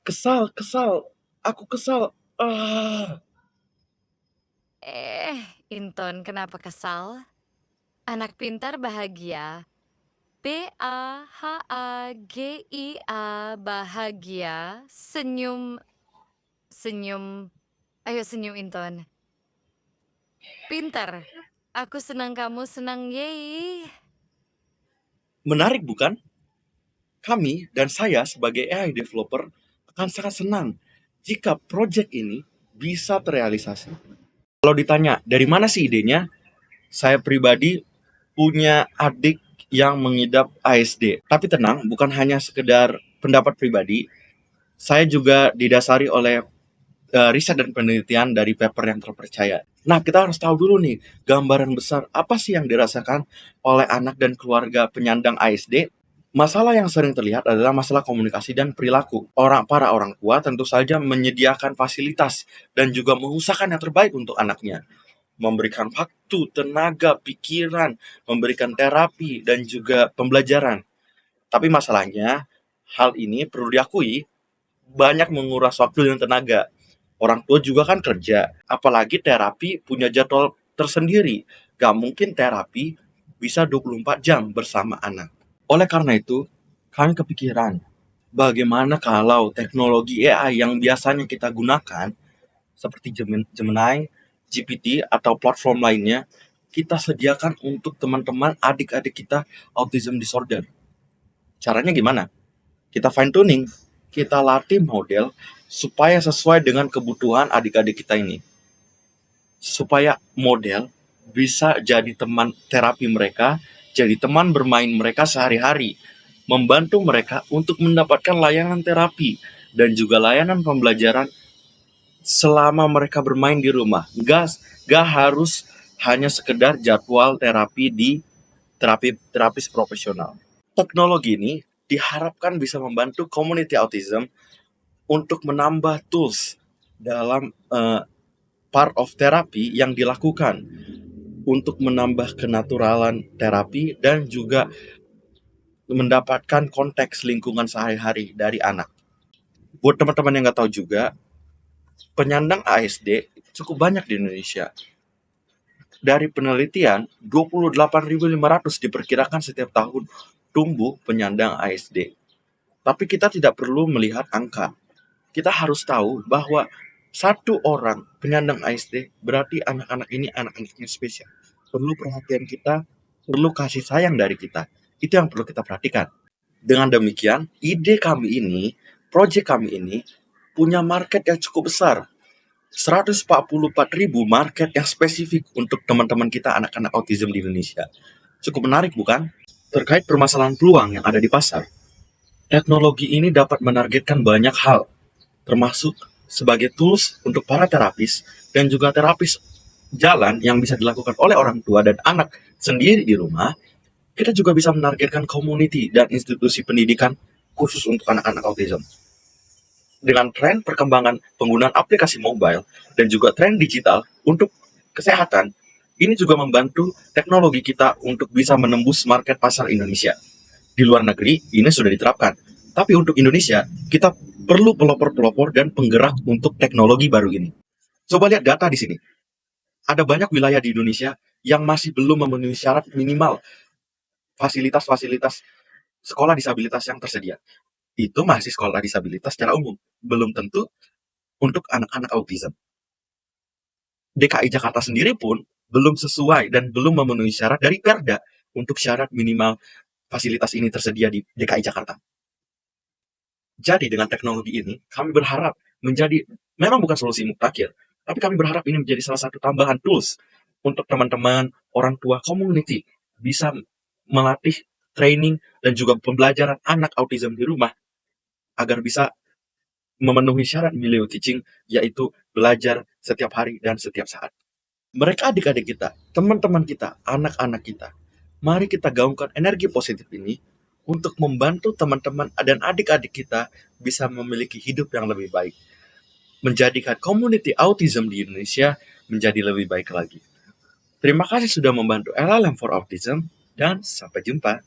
Kesal, aku kesal. Ah, Eh, Inton, kenapa kesal? Anak pintar bahagia. Bahagia, bahagia. Senyum, senyum. Ayo senyum, Inton. Pintar. Aku senang kamu senang, yeay. menarik bukan? Kami dan saya sebagai AI developer akan sangat senang jika proyek ini bisa terrealisasi. Kalau ditanya dari mana sih idenya, saya pribadi punya adik yang mengidap ASD. Tapi tenang, bukan hanya sekedar pendapat pribadi, saya juga didasari oleh riset dan penelitian dari paper yang terpercaya. Nah, kita harus tahu dulu nih, gambaran besar apa sih yang dirasakan oleh anak dan keluarga penyandang ASD. Masalah yang sering terlihat adalah masalah komunikasi dan perilaku. Para orang tua tentu saja menyediakan fasilitas dan juga mengusahakan yang terbaik untuk anaknya. Memberikan waktu, tenaga, pikiran, memberikan terapi, dan juga pembelajaran. Tapi masalahnya, hal ini perlu diakui banyak menguras waktu dan tenaga. Orang tua juga kan kerja, apalagi terapi punya jadwal tersendiri. Gak mungkin terapi bisa 24 jam bersama anak. Oleh karena itu, kami kepikiran, bagaimana kalau teknologi AI yang biasanya kita gunakan, seperti Gemini, GPT, atau platform lainnya, kita sediakan untuk teman-teman adik-adik kita autism disorder. Caranya gimana? Kita fine tuning, kita latih model supaya sesuai dengan kebutuhan adik-adik kita ini. Supaya model bisa jadi teman terapi mereka, jadi teman bermain mereka sehari-hari, membantu mereka untuk mendapatkan layanan terapi dan juga layanan pembelajaran selama mereka bermain di rumah. Gak harus hanya sekedar jadwal terapi di terapis profesional. Teknologi ini diharapkan bisa membantu community autism untuk menambah tools dalam part of terapi yang dilakukan untuk menambah kenaturalan terapi dan juga mendapatkan konteks lingkungan sehari-hari dari anak. Buat teman-teman yang nggak tahu juga, penyandang ASD cukup banyak di Indonesia. Dari penelitian, 28.500 diperkirakan setiap tahun tumbuh penyandang ASD. Tapi kita tidak perlu melihat angka. Kita harus tahu bahwa satu orang penyandang ASD berarti anak-anak ini anak-anaknya spesial. Perlu perhatian kita, perlu kasih sayang dari kita. Itu yang perlu kita perhatikan. Dengan demikian, ide kami ini, proyek kami ini, punya market yang cukup besar. 144.000 market yang spesifik untuk teman-teman kita anak-anak autism di Indonesia. Cukup menarik bukan? Terkait permasalahan peluang yang ada di pasar, teknologi ini dapat menargetkan banyak hal, termasuk sebagai tools untuk para terapis dan juga terapis jalan yang bisa dilakukan oleh orang tua dan anak sendiri di rumah. Kita juga bisa menargetkan community dan institusi pendidikan khusus untuk anak-anak autism. Dengan tren perkembangan penggunaan aplikasi mobile dan juga tren digital untuk kesehatan, ini juga membantu teknologi kita untuk bisa menembus market pasar Indonesia. Di luar negeri, ini sudah diterapkan. Tapi untuk Indonesia, kita perlu pelopor-pelopor dan penggerak untuk teknologi baru ini. Coba lihat data di sini. Ada banyak wilayah di Indonesia yang masih belum memenuhi syarat minimal fasilitas-fasilitas sekolah disabilitas yang tersedia. Itu masih sekolah disabilitas secara umum. Belum tentu untuk anak-anak autism. DKI Jakarta sendiri pun belum sesuai dan belum memenuhi syarat dari Perda untuk syarat minimal fasilitas ini tersedia di DKI Jakarta. Jadi dengan teknologi ini, kami berharap menjadi, memang bukan solusi mutakhir, tapi kami berharap ini menjadi salah satu tambahan tools untuk teman-teman, orang tua, community, bisa melatih training dan juga pembelajaran anak autism di rumah, agar bisa memenuhi syarat mileo teaching, yaitu belajar setiap hari dan setiap saat. Mereka adik-adik kita, teman-teman kita, anak-anak kita, mari kita gaungkan energi positif ini untuk membantu teman-teman dan adik-adik kita bisa memiliki hidup yang lebih baik. Menjadikan community autism di Indonesia menjadi lebih baik lagi. Terima kasih sudah membantu LLM for Autism dan sampai jumpa.